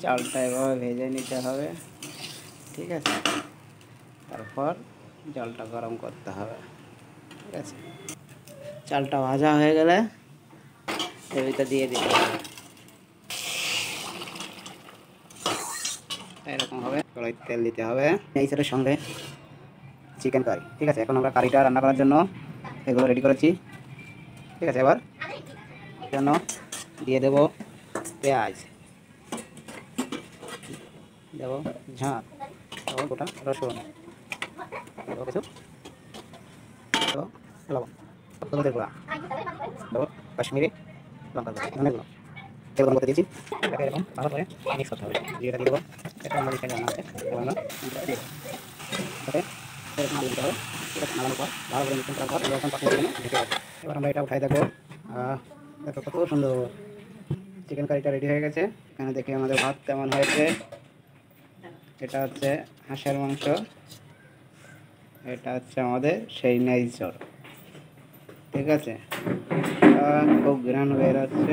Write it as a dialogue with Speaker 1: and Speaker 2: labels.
Speaker 1: চালটা এভাবে ভেজে নিতে হবে, ঠিক আছে। তারপর জলটা গরম করতে হবে, ঠিক আছে। চালটা ভাজা হয়ে গেলে এর ভিতরে দিয়ে দিতে হবে, এরকম হবে। কড়াইতে তেল দিতে হবে। এই সেটের সঙ্গে চিকেন কারি, ঠিক আছে। এখন আমরা কারিটা রান্না করার জন্য এগুলো রেডি করেছি, ঠিক আছে। এবার জন্য দিয়ে দেব পেঁয়াজ, দেবো ঝাল, দেবো গোটা রসুন, দেবো কিছু, দেবো লবণ, হলুদের গুঁড়া, দেবো কাশ্মীরি লঙ্কার গুঁড়া, অনেকগুলো তেল গরম করতে দিয়েছি। এটাকে এরকম ভালো করে মিক্স করতে হবে। জিরেটা দিয়ে দেবো, এটা আমরা রিফাইন রান্না আছে, এবার আমরা দিয়ে দেবো, ওকে। এরকম নাড়িয়ে দিতে হবে, ঠিক আছে। নাড়ানোর পর ভালো করে মিক্স করার পর যখন 5 মিনিটের জন্য ঢেকে দেবো। এবার আমরা এটা উঠাই দেখবো, দেখো কত সুন্দর চিকেন কারিটা রেডি হয়ে গেছে। এখানে দেখি আমাদের ভাত কেমন হয়েছে। এটা হচ্ছে হাঁসের মাংস, এটা হচ্ছে আমাদের সেই নেইচর, ঠিক আছে। খুব ঘ্রাণ বের হচ্ছে।